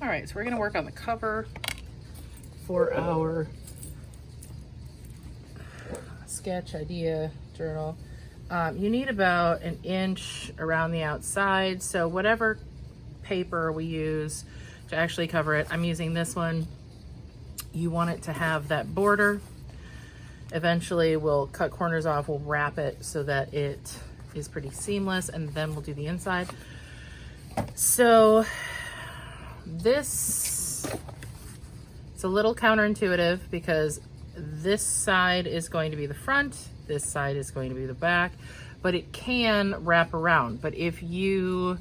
All right, so we're gonna work on the cover for our sketch idea journal. You need about 1 inch around the outside. So whatever paper we use to actually cover it, I'm using this one. You want it to have that border. Eventually we'll cut corners off, we'll wrap it so that it is pretty seamless, and then we'll do the inside. So this, it's a little counterintuitive because this side is going to be the front, this side is going to be the back, but it can wrap around. But if you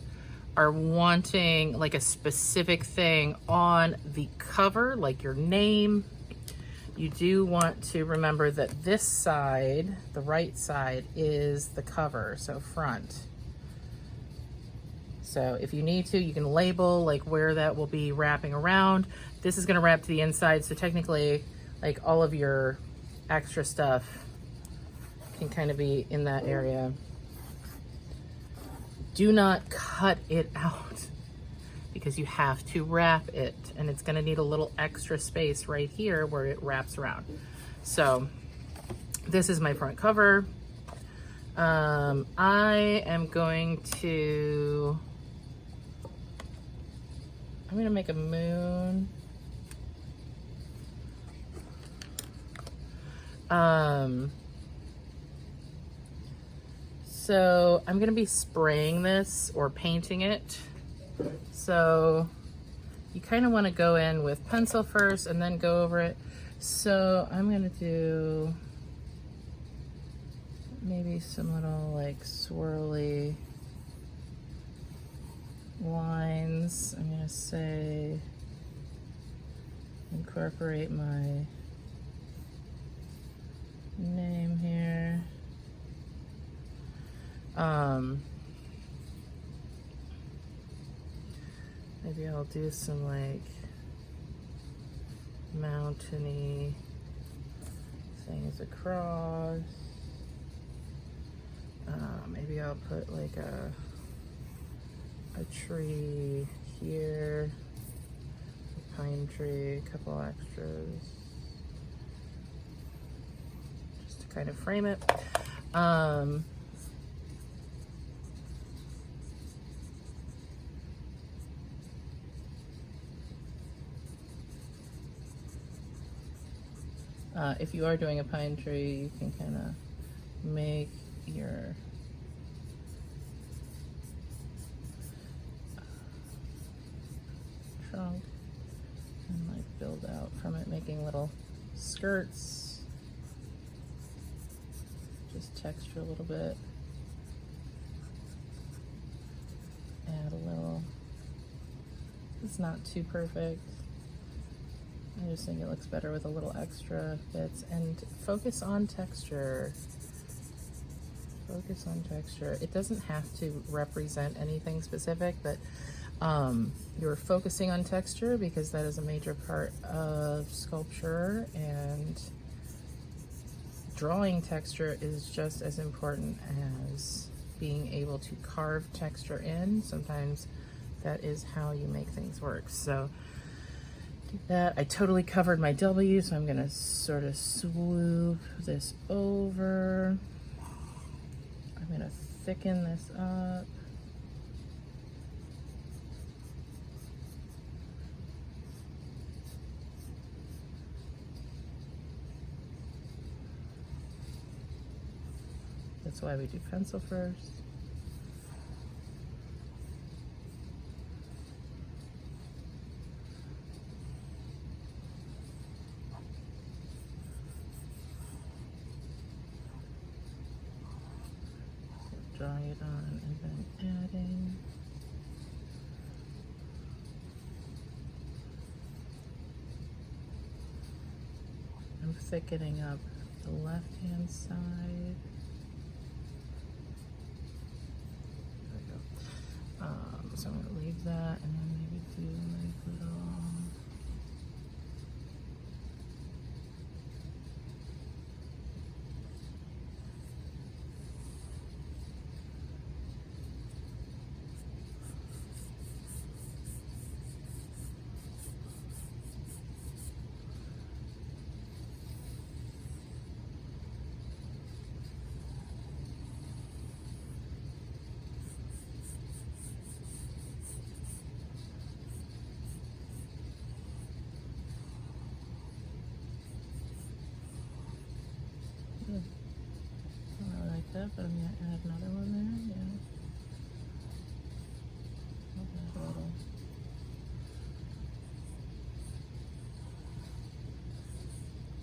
are wanting like a specific thing on the cover, like your name, you do want to remember that this side, the right side, is the cover, so front. So if you need to, you can label like where that will be wrapping around. This is gonna wrap to the inside, so technically like all of your extra stuff can kind of be in that area. Do not cut it out because you have to wrap it, and it's gonna need a little extra space right here where it wraps around. So this is my front cover. I am going to, I'm gonna make a moon. So I'm gonna be spraying this or painting it. So you kind of want to go in with pencil first and then go over it. So I'm gonna do maybe some little like swirly lines. I'm gonna say incorporate my name here. Maybe I'll do some like mountainy things across. Maybe I'll put like a tree here, a pine tree, a couple extras, just to kind of frame it. If you are doing a pine tree, you can kind of make your trunk and like build out from it, making little skirts. Just texture a little bit. Add a little. It's not too perfect. I just think it looks better with a little extra bits, and focus on texture. Focus on texture. It doesn't have to represent anything specific, but you're focusing on texture because that is a major part of sculpture, and drawing texture is just as important as being able to carve texture in. Sometimes that is how you make things work. So that I totally covered my W, so I'm gonna sort of swoop this over. I'm gonna thicken this up. That's why we do pencil first. Drawing it on and then adding. I'm thickening up the left-hand side. There we go. So I'm going to leave that and then maybe do like little.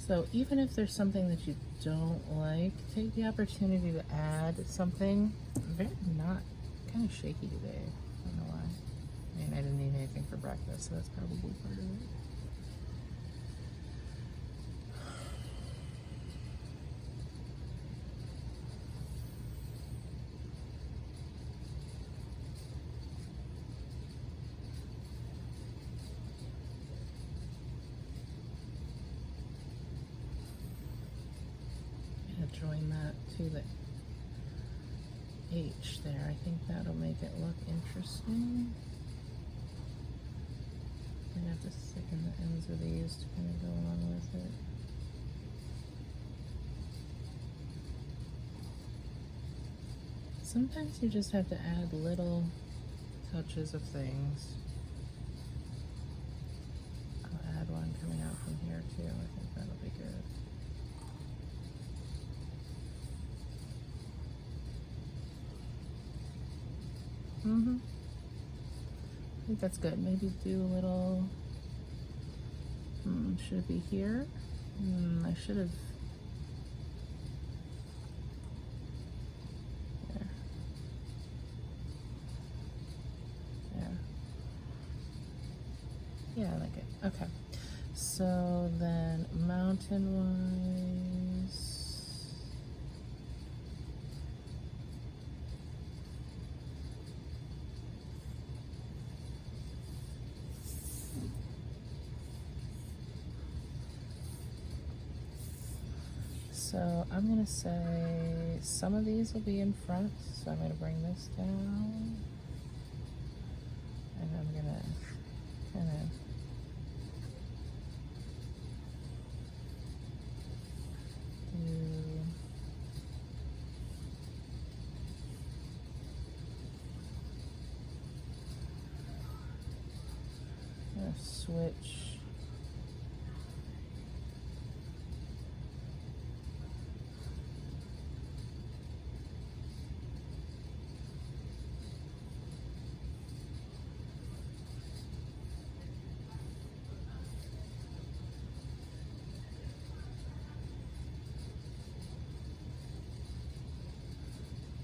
So even if there's something that you don't like, take the opportunity to add something. I'm very not kind of shaky today. I don't know why. I mean, I didn't eat anything for breakfast, so that's probably part of it. Join that to the H there. I think that'll make it look interesting. I'm gonna have to thicken the ends of these to kind of go along with it. Sometimes you just have to add little touches of things. I'll add one coming out from here too. I think that'll be good. I think that's good. Maybe do a little, should it be here? I should have, there. There. Yeah, I like it. Okay. So then mountain-wise, so I'm gonna say some of these will be in front, so I'm gonna bring this down, and I'm gonna kind of do switch.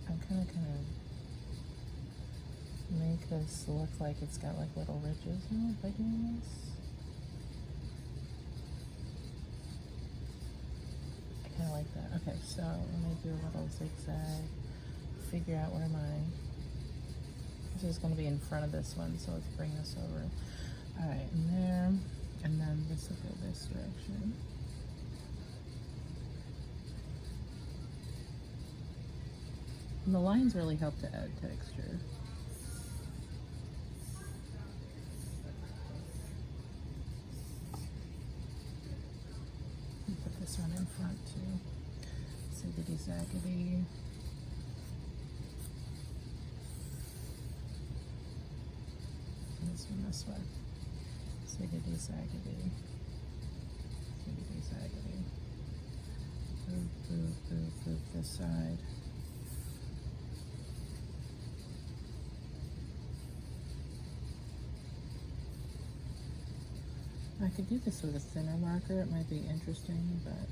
I'm gonna kind of make this look like it's got like little ridges in it by doing this. I kind of like that. Okay, so let me do a little zigzag, figure out where this is going to be in front of this one, so let's bring this over. All right, and there, and then this will go this direction. And the lines really help to add texture. Put this one in front too. Ziggity zaggity. This one this way. Ziggity zaggity. Ziggity zaggity. Boop, boop, boop, boop this side. I could do this with a thinner marker, it might be interesting, but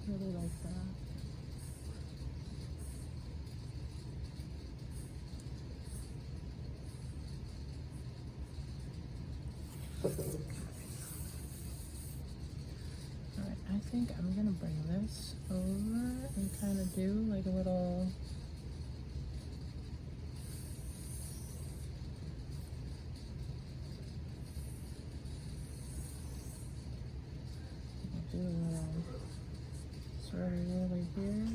really like that. Alright, I think I'm gonna bring this over and kind of do like a little sort of over here.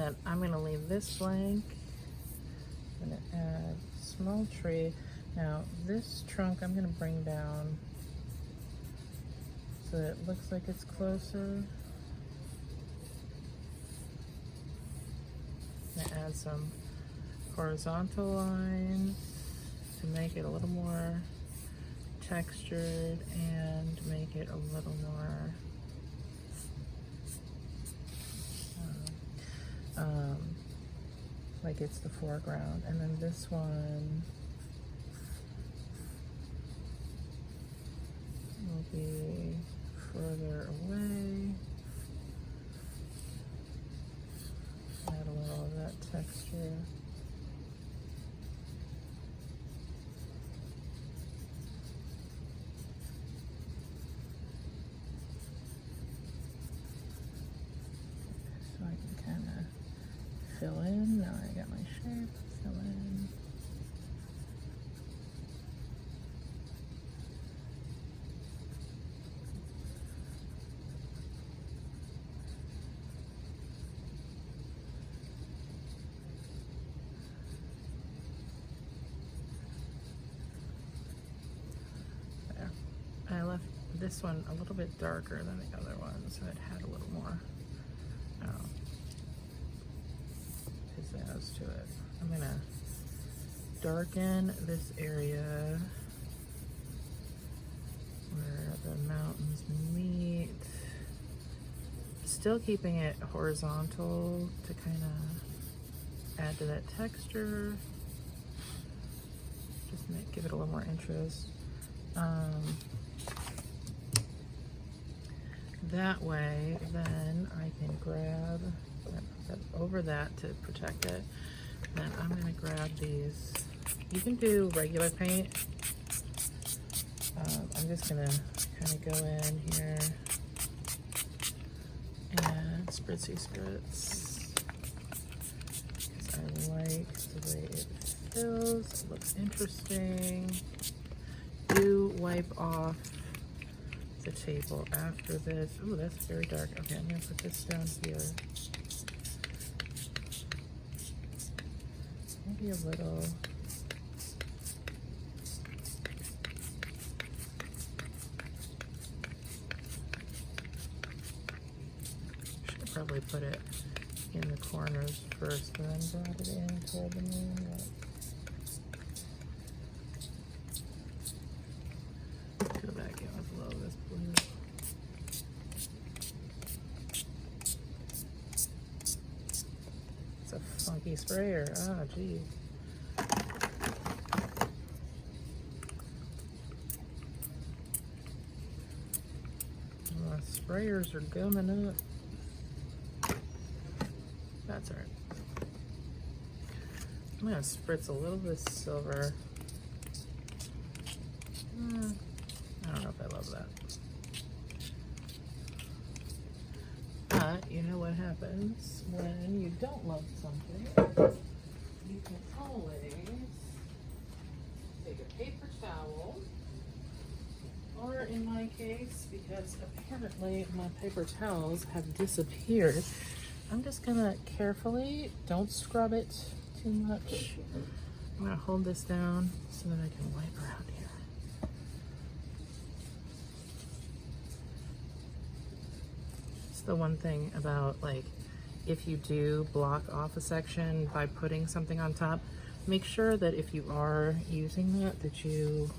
then I'm gonna leave this blank. I'm gonna add small tree. Now this trunk I'm gonna bring down so that it looks like it's closer. I'm gonna add some horizontal lines to make it a little more textured and make it a little more like it's the foreground. And then this one will be further away. Add a little of that texture. So I can kind of fill in. Now I got my shape, fill in. There. I left this one a little bit darker than the other one, so it had a little more pizzazz to it. I'm gonna darken this area where the mountains meet, still keeping it horizontal to kind of add to that texture, just give it a little more interest. That way, then I can grab over that to protect it. Then I'm gonna grab these. You can do regular paint. I'm just gonna kind of go in here and spritzy spritz. I like the way it feels. It looks interesting. Do wipe off the table after this. Ooh, that's very dark. Okay, I'm gonna put this down here. Maybe a little. Should probably put it in the corners first, and then brought it in toward the moonlight. Go back in with a little of this blue. It's a funky sprayer. Ah, geez. My sprayers are gumming up. That's all right. I'm gonna spritz a little of this silver. I don't know if I love that. But you know what happens when you don't love something? You can always take a paper towel, or in my case, because apparently my paper towels have disappeared, I'm just gonna carefully, don't scrub it too much. I'm gonna hold this down so that I can wipe around here. It's the one thing about, like, if you do block off a section by putting something on top, make sure that if you are using that you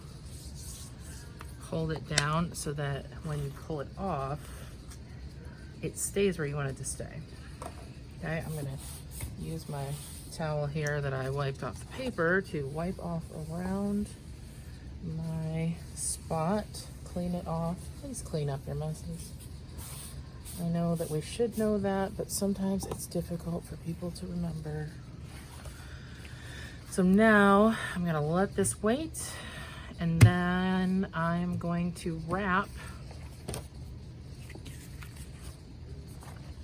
hold it down so that when you pull it off, it stays where you want it to stay. Okay, I'm gonna use my towel here that I wiped off the paper to wipe off around my spot, clean it off. Please clean up your messes. I know that we should know that, but sometimes it's difficult for people to remember. So now I'm gonna let this wait, and then I'm going to wrap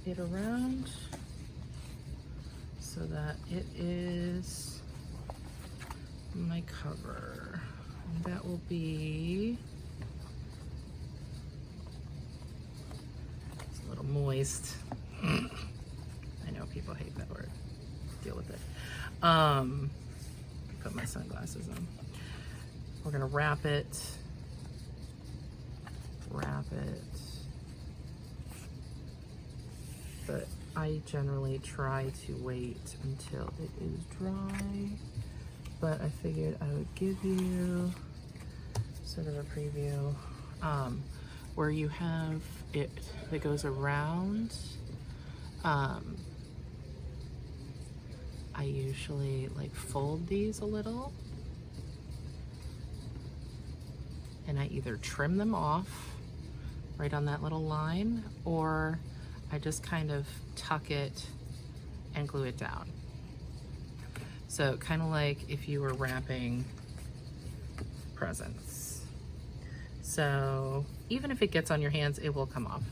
it around so that it is my cover. And that will be, it's a little moist. I know people hate that word. deal with it. Put my sunglasses on. We're gonna wrap it. But I generally try to wait until it is dry. But I figured I would give you sort of a preview where you have it that goes around. I usually like fold these a little, and I either trim them off right on that little line, or I just kind of tuck it and glue it down. So kind of like if you were wrapping presents. So even if it gets on your hands, it will come off.